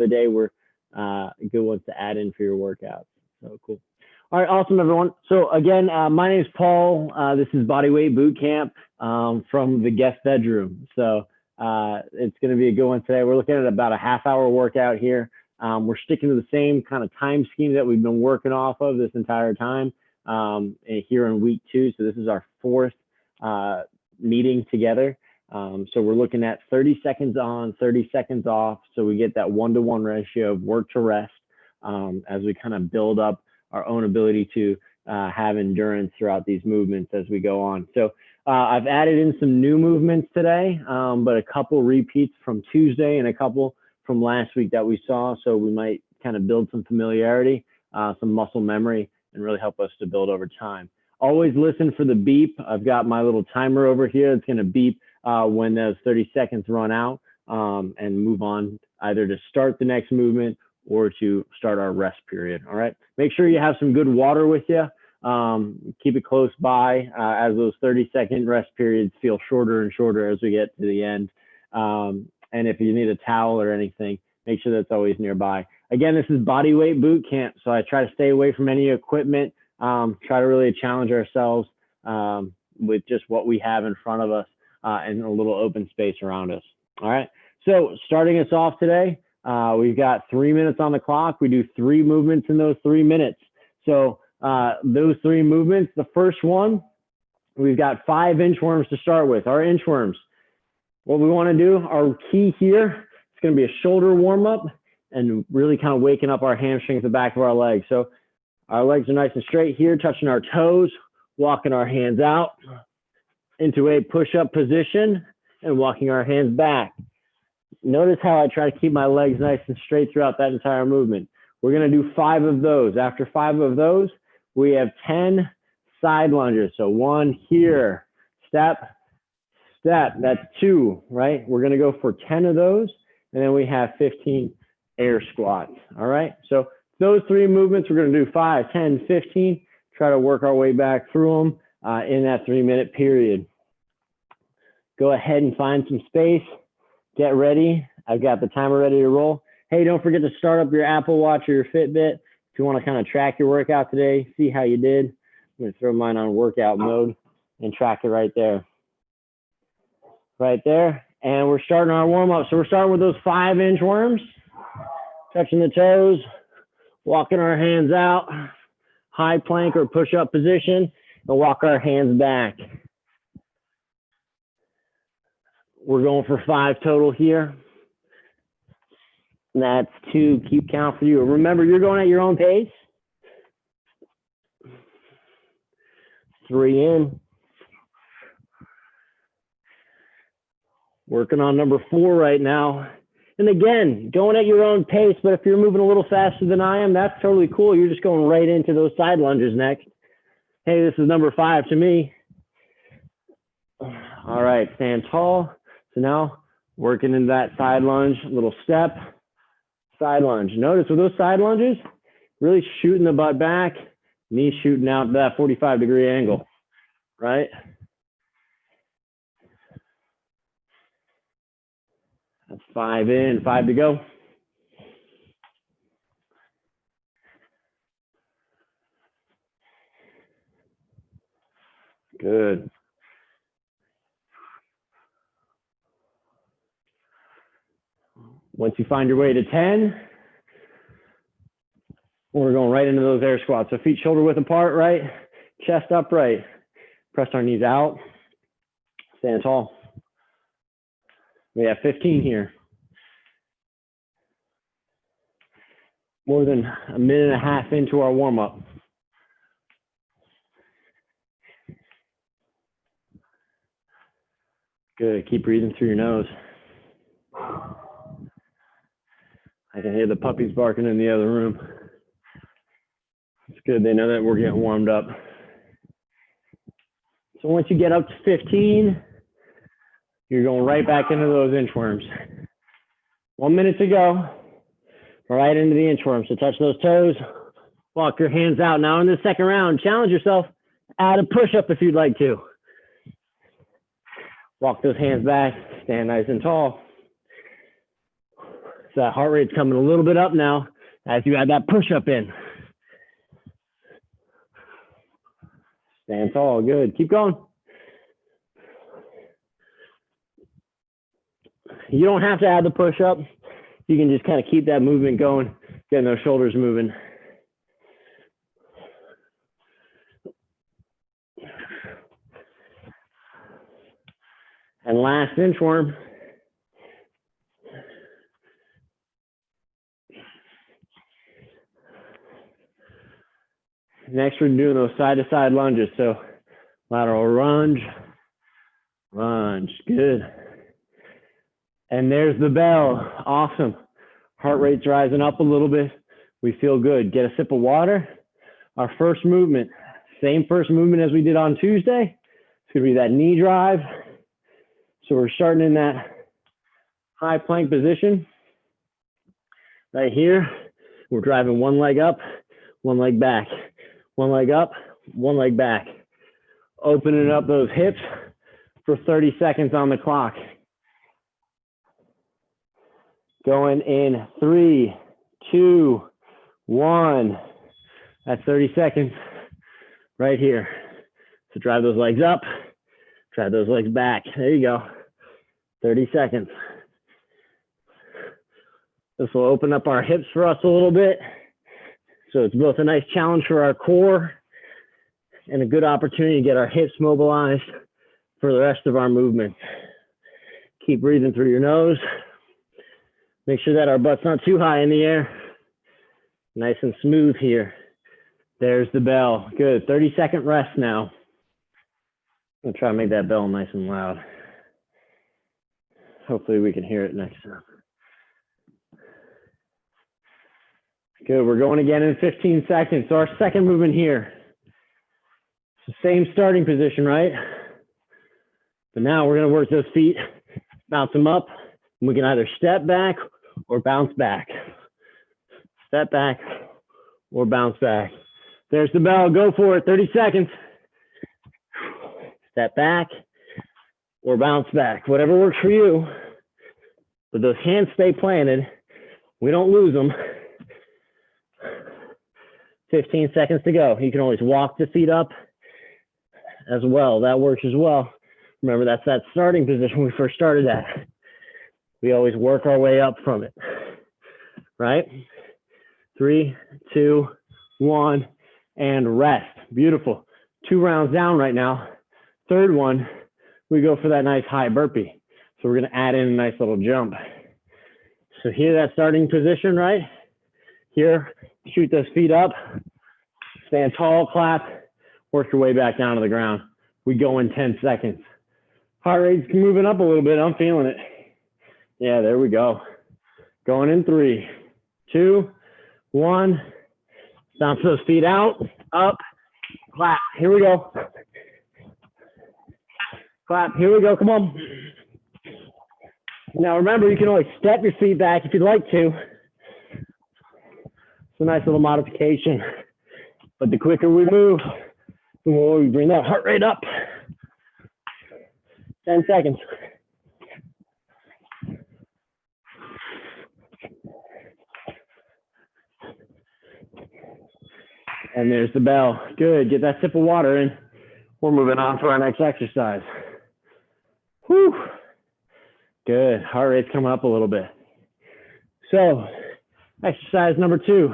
the day were good ones to add in for your workouts. So cool. All right, awesome, everyone. So again, my name is Paul. This is Bodyweight Bootcamp from the guest bedroom. So it's going to be a good one today. We're looking at about a half-hour workout here. We're sticking to the same kind of time scheme that we've been working off of this entire time here in week 2. So this is our 4th meeting together. So we're looking at 30 seconds on, 30 seconds off. So we get that 1-to-1 ratio of work to rest as we kind of build up our own ability to have endurance throughout these movements as we go on. So I've added in some new movements today, but a couple repeats from Tuesday and a couple from last week that we saw. So we might kind of build some familiarity, some muscle memory, and really help us to build over time. Always listen for the beep. I've got my little timer over here. It's going to beep when those 30 seconds run out and move on either to start the next movement or to start our rest period. All right. Make sure you have some good water with you. Keep it close by as those 30-second rest periods feel shorter and shorter as we get to the end. And if you need a towel or anything, make sure that's always nearby. Again, this is Bodyweight Bootcamp, so I try to stay away from any equipment, try to really challenge ourselves with just what we have in front of us and a little open space around us. All right. So starting us off today, we've got 3 minutes on the clock. We do 3 movements in those 3 minutes. So those 3 movements, the first one, we've got 5 inchworms to start with. Our inchworms, what we want to do, our key here, it's going to be a shoulder warm up and really kind of waking up our hamstrings, the back of our legs. So our legs are nice and straight here, touching our toes, walking our hands out into a push-up position and walking our hands back. Notice how I try to keep my legs nice and straight throughout that entire movement. We're going to do 5 of those. After 5 of those, we have 10 side lunges. So 1 here, step, step. That's 2, right? We're going to go for 10 of those. And then we have 15 air squats. All right. So those 3 movements, we're going to do 5, 10, 15. Try to work our way back through them in that 3-minute period. Go ahead and find some space. Get ready. I've got the timer ready to roll. Hey, don't forget to start up your Apple Watch or your Fitbit if you want to kind of track your workout today, see how you did. I'm going to throw mine on workout mode and track it right there. Right there. And we're starting our warm-up. So we're starting with those 5 inchworms, touching the toes, walking our hands out, high plank or push-up position, and walk our hands back. We're going for 5 total here. That's 2. Keep count for you. Remember, you're going at your own pace. 3 in. Working on number 4 right now. And again, going at your own pace, but if you're moving a little faster than I am, that's totally cool. You're just going right into those side lunges next. Hey, this is number 5 to me. All right, stand tall. So now working in that side lunge, little step, side lunge. Notice with those side lunges, really shooting the butt back, knees shooting out to that 45-degree angle, right? That's 5 in, 5 to go. Good. Once you find your way to 10, we're going right into those air squats. So feet shoulder width apart, right? Chest upright. Press our knees out. Stand tall. We have 15 here. More than a minute and a half into our warm-up. Good. Keep breathing through your nose. I can hear the puppies barking in the other room. It's good. They know that we're getting warmed up. So once you get up to 15, you're going right back into those inchworms. 1 minute to go. Right into the inchworms. So touch those toes. Walk your hands out. Now in the second round, challenge yourself. Add a push-up if you'd like to. Walk those hands back. Stand nice and tall. So that heart rate's coming a little bit up now as you add that push-up in. Stand tall, good. Keep going. You don't have to add the push-up. You can just kind of keep that movement going, getting those shoulders moving. And last inchworm. Next, we're doing those side-to-side lunges. So lateral lunge, lunge, good. And there's the bell, awesome. Heart rate's rising up a little bit. We feel good. Get a sip of water. Our first movement, same first movement as we did on Tuesday. It's gonna be that knee drive. So we're starting in that high plank position. Right here, we're driving one leg up, one leg back. One leg up, one leg back. Opening up those hips for 30 seconds on the clock. Going in 3, 2, 1. That's 30 seconds right here. So drive those legs up, drive those legs back. There you go. 30 seconds. This will open up our hips for us a little bit. So it's both a nice challenge for our core and a good opportunity to get our hips mobilized for the rest of our movement. Keep breathing through your nose. Make sure that our butt's not too high in the air. Nice and smooth here. There's the bell. Good. 30-second rest now. I'm going to try to make that bell nice and loud. Hopefully we can hear it next time. Good, we're going again in 15 seconds. So our second movement here. It's the same starting position, right? But now we're gonna work those feet, bounce them up, and we can either step back or bounce back. Step back or bounce back. There's the bell, go for it, 30 seconds. Step back or bounce back, whatever works for you. But those hands stay planted. We don't lose them. 15 seconds to go. You can always walk the feet up as well. That works as well. Remember, that's that starting position we first started at. We always work our way up from it, right? 3, 2, 1, and rest. Beautiful. 2 rounds down right now. Third one, we go for that nice high burpee. So we're going to add in a nice little jump. So here, that starting position, right? Here, shoot those feet up, stand tall, clap, work your way back down to the ground. We go in 10 seconds. Heart rate's moving up a little bit. I'm feeling it. Yeah, there we go. Going in 3, 2, 1. Bounce those feet out, up, clap. Here we go. Clap. Here we go. Come on. Now remember, you can always step your feet back if you'd like to. It's a nice little modification. But the quicker we move, the more we bring that heart rate up. 10 seconds. And there's the bell. Good. Get that sip of water in. We're moving on to our next exercise. Whew. Good. Heart rate's coming up a little bit. So, exercise number 2.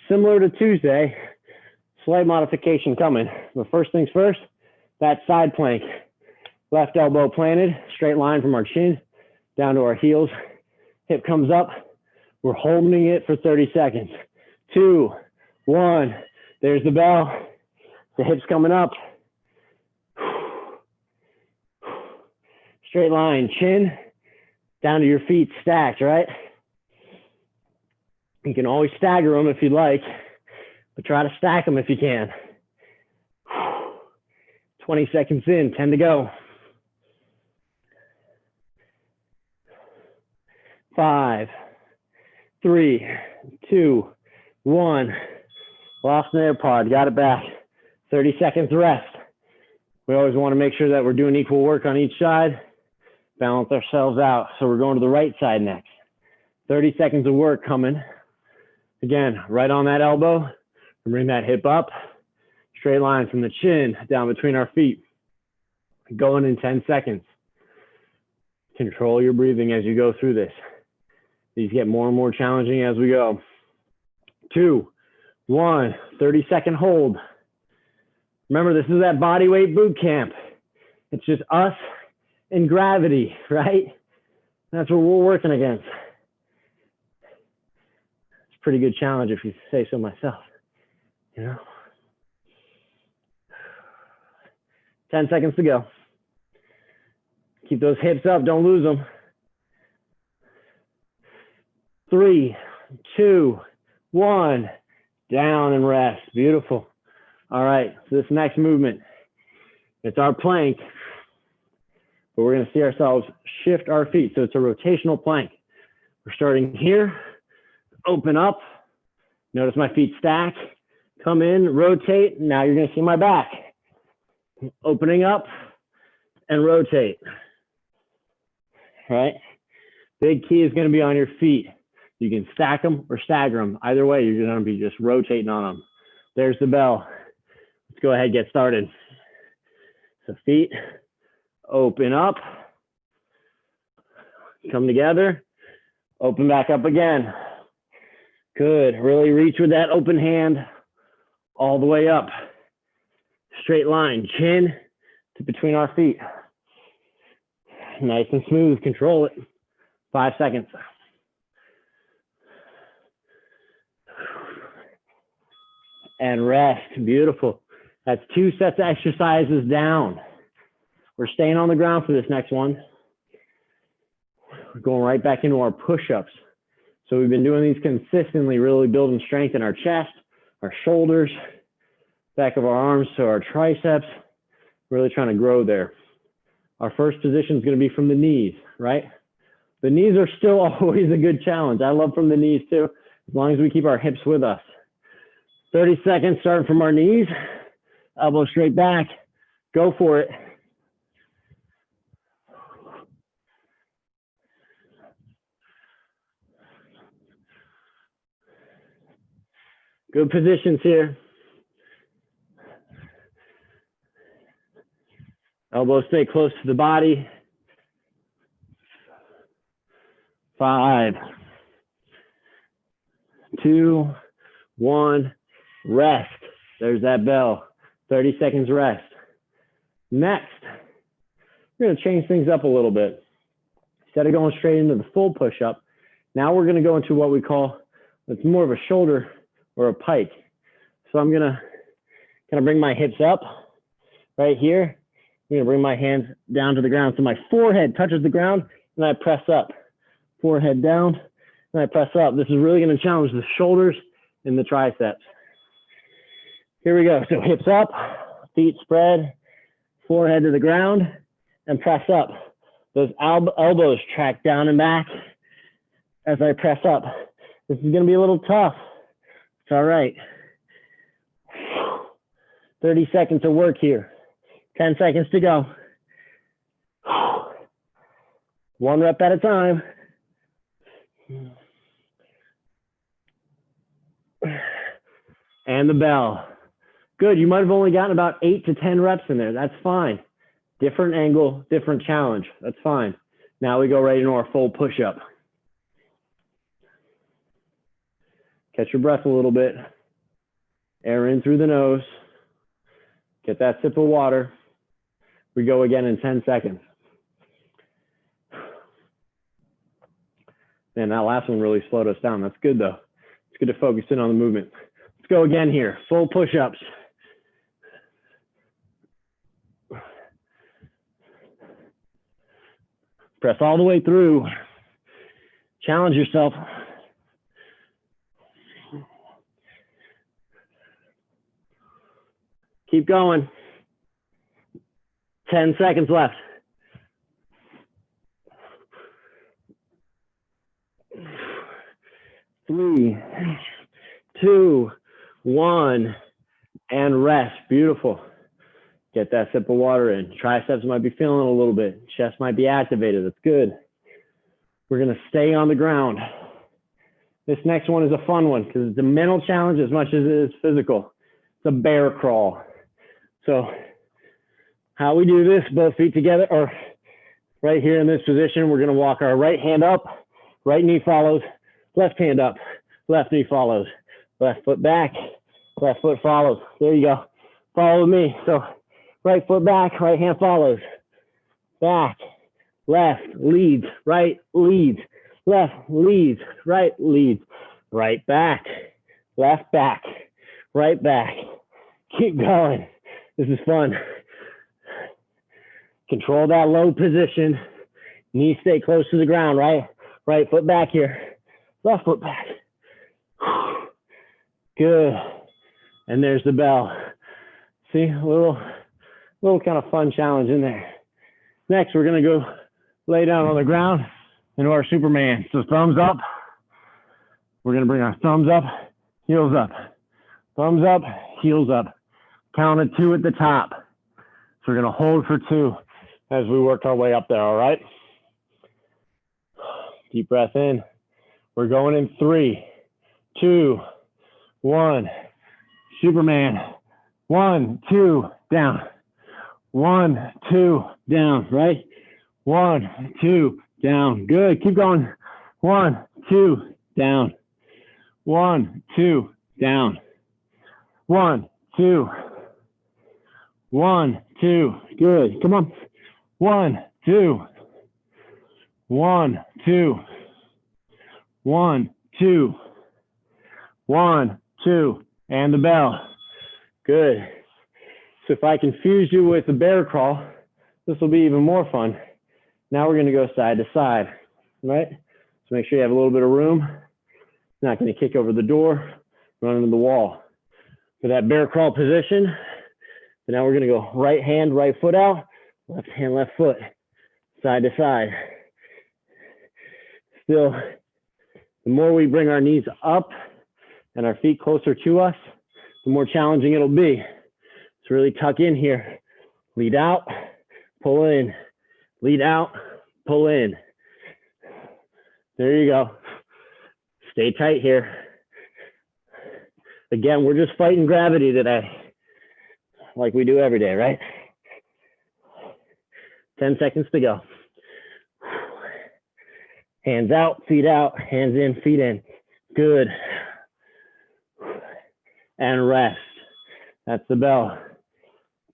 Similar to Tuesday, slight modification coming. But first things first, that side plank. Left elbow planted, straight line from our chin down to our heels. Hip comes up. We're holding it for 30 seconds. 2, 1. There's the bell. The hips coming up. Straight line, chin down to your feet stacked, right? You can always stagger them if you like, but try to stack them if you can. 20 seconds in, 10 to go. 5, 3, 2, 1. Lost an AirPod, got it back. 30 seconds rest. We always want to make sure that we're doing equal work on each side. Balance ourselves out. So we're going to the right side next. 30 seconds of work coming. Again, right on that elbow. Bring that hip up. Straight line from the chin down between our feet. Going in 10 seconds. Control your breathing as you go through this. These get more and more challenging as we go. 2, 1, 30-second hold. Remember, this is that bodyweight boot camp. It's just us and gravity, right? That's what we're working against. It's a pretty good challenge if you say so myself, you know? 10 seconds to go. Keep those hips up, don't lose them. 3, 2, 1, down and rest. Beautiful. All right, so this next movement, it's our plank, but we're gonna see ourselves shift our feet. So it's a rotational plank. We're starting here, open up. Notice my feet stack, come in, rotate. Now you're gonna see my back. Opening up and rotate, right? Big key is gonna be on your feet. You can stack them or stagger them. Either way, you're gonna be just rotating on them. There's the bell. Let's go ahead and get started. So feet, open up, come together, open back up again. Good, really reach with that open hand all the way up. Straight line, chin to between our feet. Nice and smooth, control it. 5 seconds. And rest, beautiful. That's 2 sets of exercises down. We're staying on the ground for this next one. We're going right back into our push-ups. So we've been doing these consistently, really building strength in our chest, our shoulders, back of our arms to our triceps, really trying to grow there. Our first position is going to be from the knees, right? The knees are still always a good challenge. I love from the knees too, as long as we keep our hips with us. 30 seconds starting from our knees, elbow straight back, go for it. Good positions here. Elbows stay close to the body. 5, 2, 1, rest. There's that bell. 30 seconds rest. Next, we're going to change things up a little bit. Instead of going straight into the full push-up, now we're going to go into what we call, it's more of a shoulder or a pike. So I'm going to kind of bring my hips up right here. I'm going to bring my hands down to the ground. So my forehead touches the ground and I press up. Forehead down and I press up. This is really going to challenge the shoulders and the triceps. Here we go. So hips up, feet spread, forehead to the ground and press up. Those elbows track down and back as I press up. This is going to be a little tough. It's all right. 30 seconds of work here. 10 seconds to go. 1 rep at a time. And the bell. Good, you might have only gotten about 8 to 10 reps in there. That's fine. Different angle, different challenge. That's fine. Now we go right into our full push-up. Catch your breath a little bit. Air in through the nose. Get that sip of water. We go again in 10 seconds. Man, that last one really slowed us down. That's good though. It's good to focus in on the movement. Let's go again here. Full push-ups. Press all the way through. Challenge yourself. Keep going. 10 seconds left. 3, 2, 1, and rest. Beautiful. Get that sip of water in. Triceps might be feeling a little bit. Chest might be activated. That's good. We're going to stay on the ground. This next one is a fun one because it's a mental challenge as much as it is physical. It's a bear crawl. So how we do this, both feet together, or right here in this position, we're gonna walk our right hand up, right knee follows, left hand up, left knee follows, left foot back, left foot follows. There you go. Follow me. So right foot back, right hand follows. Back, left, leads, right, leads, left, leads, right, leads, right back, left back, right back. Keep going. This is fun. Control that low position. Knees stay close to the ground, right? Right foot back here. Left foot back. Good. And there's the bell. See, a little kind of fun challenge in there. Next, we're gonna go lay down on the ground into our Superman. So thumbs up. We're gonna bring our thumbs up, heels up. Thumbs up, heels up. Count of 2 at the top. So we're gonna hold for 2 as we work our way up there, all right? Deep breath in. We're going in 3, 2, 1. Superman. 1, 2, down. 1, 2, down, right? 1, 2, down. Good. Keep going. 1, 2, down. 1, 2, down. 1, 2. 1, 2. Good. Come on. 1, 2. 1, 2. 1, 2. 1, 2. And the bell. Good. So if I confused you with the bear crawl, this will be even more fun. Now we're going to go side to side, right? So make sure you have a little bit of room. Not going to kick over the door, run into the wall. For that bear crawl position, so now we're going to go right hand, right foot out, left hand, left foot, side to side. Still, the more we bring our knees up and our feet closer to us, the more challenging it'll be. So really tuck in here. Lead out, pull in. Lead out, pull in. There you go. Stay tight here. Again, we're just fighting gravity today, like we do every day, right? 10 seconds to go. Hands out, hands in, feet in. Good. And rest. That's the bell.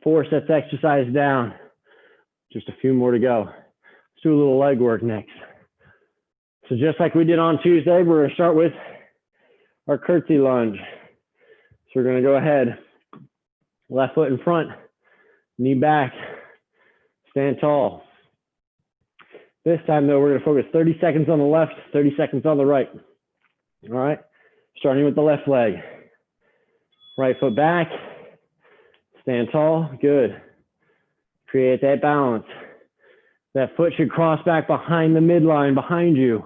4 sets exercise down. Just a few more to go. Let's do a little leg work next. So just like we did on Tuesday, we're going to start with our curtsy lunge. So we're going to go ahead, left foot in front, knee back, stand tall. This time though, we're going to focus 30 seconds on the left, 30 seconds on the right. All right, starting with the left leg. Right foot back, stand tall, good. Create that balance. That foot should cross back behind the midline behind you.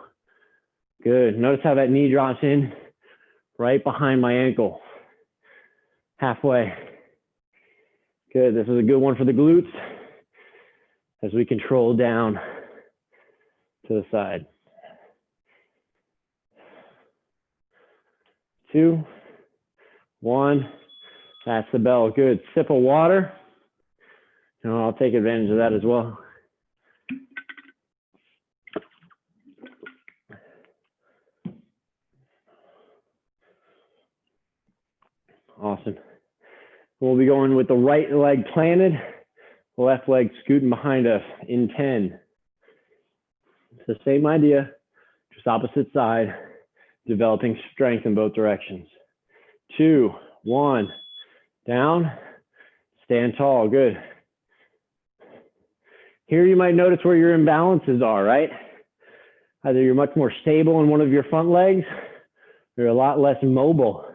Good. Notice how that knee drops in right behind my ankle. Halfway. Good. This is a good one for the glutes as we control down to the side. 2, 1. That's the bell. Good. Sip of water. And I'll take advantage of that as well. Awesome. We'll be going with the right leg planted, the left leg scooting behind us in 10. It's the same idea, just opposite side, developing strength in both directions. 2, 1, down, stand tall, good. Here you might notice where your imbalances are, right? Either you're much more stable in one of your front legs, or you're a lot less mobile,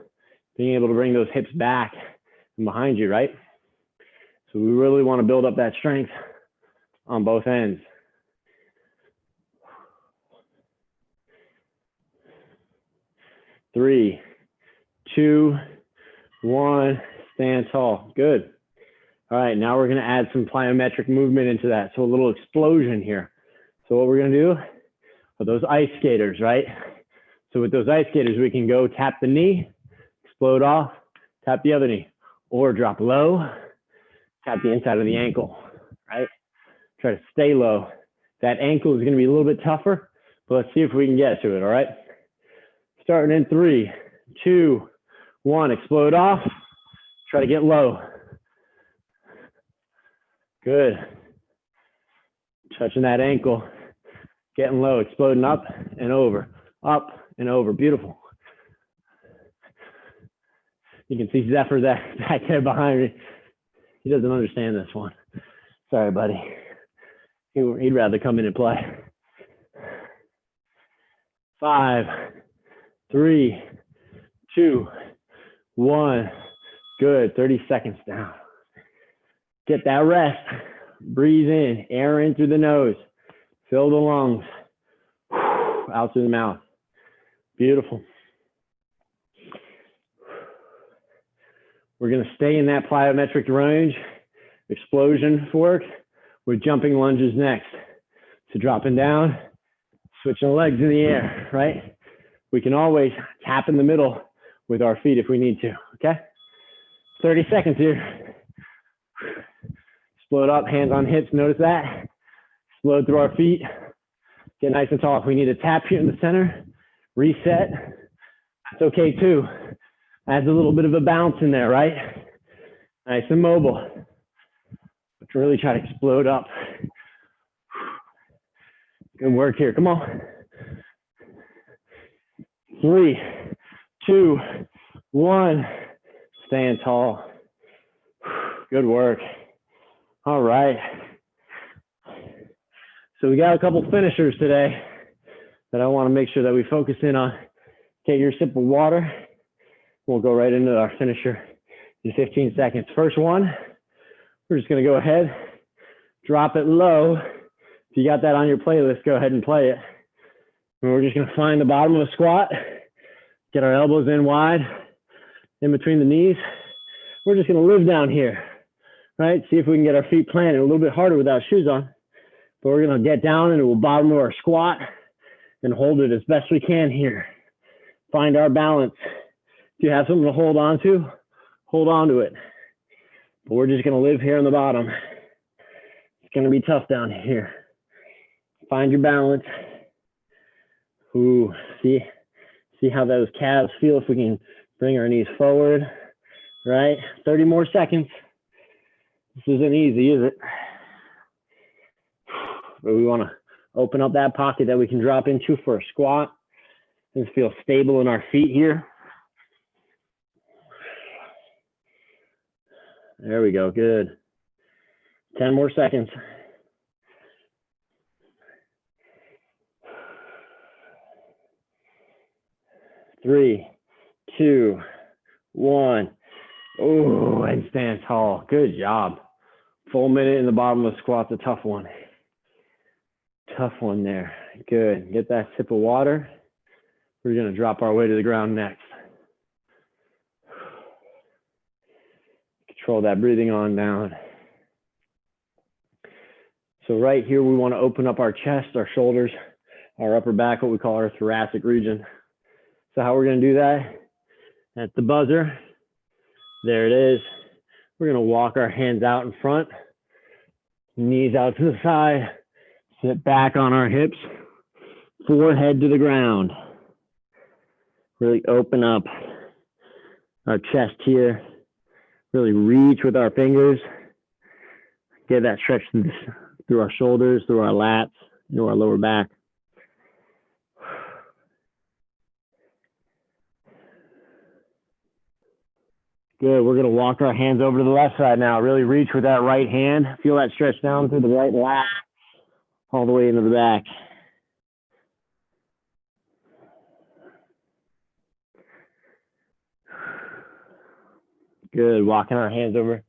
being able to bring those hips back and behind you, right? So we really want to build up that strength on both ends. Three, 2, 1, stand tall. Good. All right, now we're going to add some plyometric movement into that. So a little explosion here. So what we're going to do are those ice skaters, right? So with those ice skaters, we can go tap the knee, explode off, tap the other knee, or drop low, tap the inside of the ankle, right? Try to stay low. That ankle is going to be a little bit tougher, but let's see if we can get to it, all right? Starting in 3, 2, 1, explode off. Try to get low. Good. Touching that ankle, getting low, exploding up and over, up and over. Beautiful. You can see Zephyr back there behind me. He doesn't understand this one. Sorry, buddy. He'd rather come in and play. 5, 3, 2, 1. Good. 30 seconds down. Get that rest. Breathe in, air in through the nose. Fill the lungs. Out through the mouth. Beautiful. We're going to stay in that plyometric range, explosion work, with jumping lunges next. So dropping down, switching the legs in the air, right? We can always tap in the middle with our feet if we need to, okay? 30 seconds here. Explode up, hands on hips, notice that. Explode through our feet. Get nice and tall. If we need a tap here in the center, reset. That's okay too. Adds a little bit of a bounce in there, right? Nice and mobile. But really try to explode up. Good work here, come on. 3, 2, 1. Stand tall. Good work. All right. So we got a couple finishers today that I want to make sure that we focus in on. Take your sip of water. We'll go right into our finisher in 15 seconds. First one, we're just going to go ahead, drop it low. If you got that on your playlist, go ahead and play it. And we're just going to find the bottom of a squat, get our elbows in wide, in between the knees. We're just going to live down here, right? See if we can get our feet planted. A little bit harder without shoes on, but we're going to get down into the bottom of our squat and hold it as best we can here. Find our balance. If you have something to hold on to, hold on to it. But we're just going to live here on the bottom. It's going to be tough down here. Find your balance. Ooh, see how those calves feel if we can bring our knees forward, right? 30 more seconds. This isn't easy, is it? But we want to open up that pocket that we can drop into for a squat. Just feel stable in our feet here. There we go, good. 10 more seconds. 3, 2, 1. Oh, and stand tall. Good job. Full minute in the bottom of the squat's a tough one. Tough one there. Good. Get that sip of water. We're going to drop our way to the ground next. Control that breathing on down. So right here, we want to open up our chest, our shoulders, our upper back, what we call our thoracic region. So how we're going to do that? At the buzzer, there it is. We're going to walk our hands out in front, knees out to the side, sit back on our hips, forehead to the ground. Really open up our chest here. Really reach with our fingers. Get that stretch through our shoulders, through our lats, into our lower back. Good, we're gonna walk our hands over to the left side now. Really reach with that right hand. Feel that stretch down through the right lat, all the way into the back. Good, walking our hands over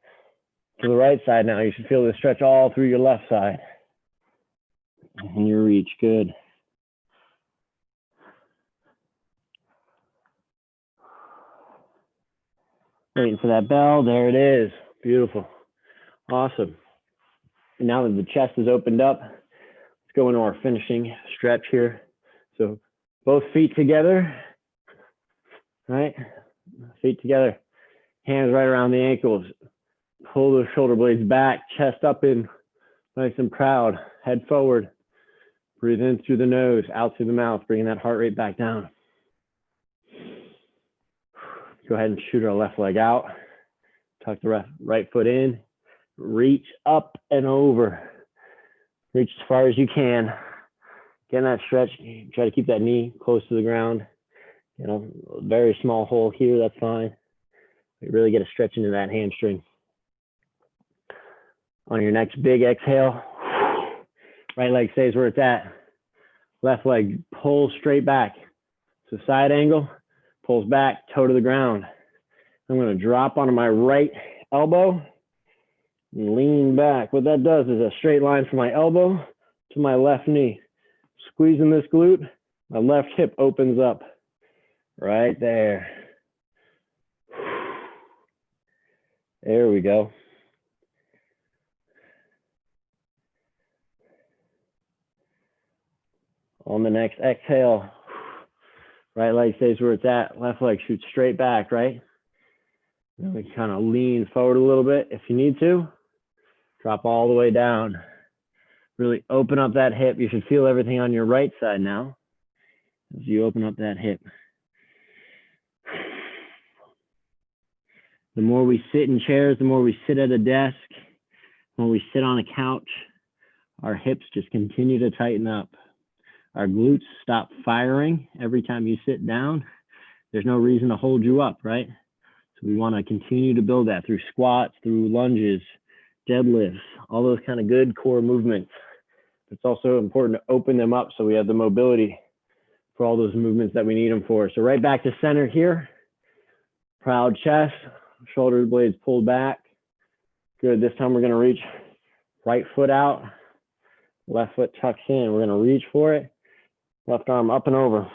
to the right side now. You should feel the stretch all through your left side. And your reach, good. Waiting for that bell, there it is. Beautiful, awesome. And now that the chest is opened up, let's go into our finishing stretch here. So Both feet together, right? Feet together, hands right around the ankles. Pull those shoulder blades back, chest up in, nice and proud. Head forward. Breathe in through the nose, out through the mouth, bringing that heart rate back down. Go ahead and shoot our left leg out. Tuck the right foot in. Reach up and over. Reach as far as you can. Get in that stretch. Try to keep that knee close to the ground. You know, a very small hole here, that's fine. You really get a stretch into that hamstring. On your next big exhale, right leg stays where it's at. Left leg pulls straight back. So side angle, pulls back, toe to the ground. I'm going to drop onto my right elbow and lean back. What that does is a straight line from my elbow to my left knee. Squeezing this glute, my left hip opens up. Right there. There we go. On the next exhale, right leg stays where it's at. Left leg shoots straight back, right? Then we kind of lean forward a little bit if you need to. Drop all the way down. Really open up that hip. You should feel everything on your right side now as you open up that hip. The more we sit in chairs, the more we sit at a desk, when we sit on a couch, our hips just continue to tighten up. Our glutes stop firing every time you sit down. There's no reason to hold you up, right? So we want to continue to build that through squats, through lunges, deadlifts, all those kind of good core movements. It's also important to open them up so we have the mobility for all those movements that we need them for. So right back to center here. Proud chest, shoulder blades pulled back. Good, this time we're gonna reach right foot out, left foot tucks in. We're gonna reach for it, left arm up and over.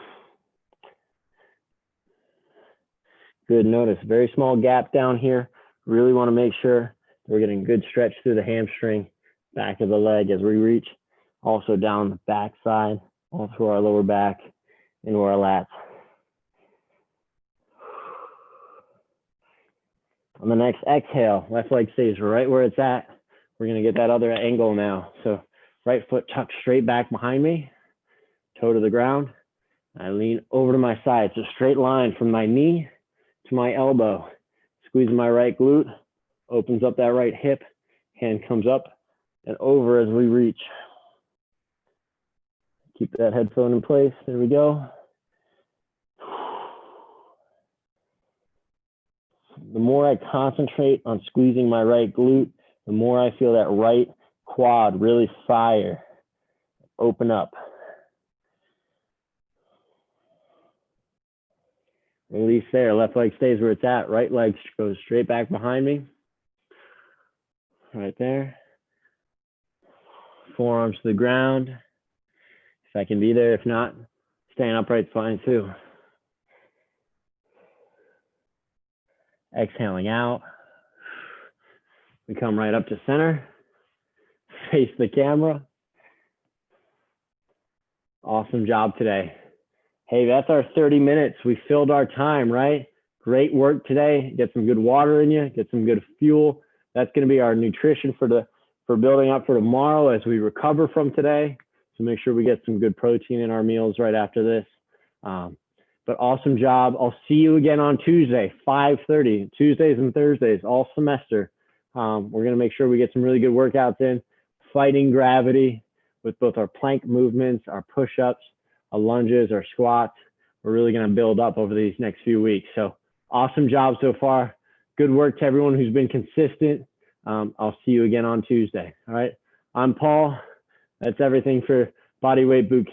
Good, notice, very small gap down here. Really wanna make sure we're getting good stretch through the hamstring, back of the leg as we reach. Also down the back side, all through our lower back, into our lats. On the next exhale, left leg stays right where it's at. We're gonna get that other angle now. So right foot tucked straight back behind me, toe to the ground. I lean over to my side. It's a straight line from my knee to my elbow. Squeeze my right glute, opens up that right hip, hand comes up and over as we reach. Keep that headphone in place. There we go. The more I concentrate on squeezing my right glute, the more I feel that right quad really fire, open up. Release there, left leg stays where it's at, right leg goes straight back behind me. Right there. Forearms to the ground. If I can be there, if not, staying upright's fine too. Exhaling out. We come right up to center. Face the camera. Awesome job today. Hey, that's our 30 minutes. We filled our time, right? Great work today. Get some good water in you, get some good fuel. That's going to be our nutrition for building up for tomorrow as we recover from today. So make sure we get some good protein in our meals right after this. But awesome job. I'll see you again on Tuesday, 5:30, Tuesdays and Thursdays, all semester. We're going to make sure we get some really good workouts in, fighting gravity with both our plank movements, our push-ups, our lunges, our squats. We're really going to build up over these next few weeks. So awesome job so far. Good work to everyone who's been consistent. I'll see you again on Tuesday. All right. I'm Paul. That's everything for Bodyweight Bootcamp.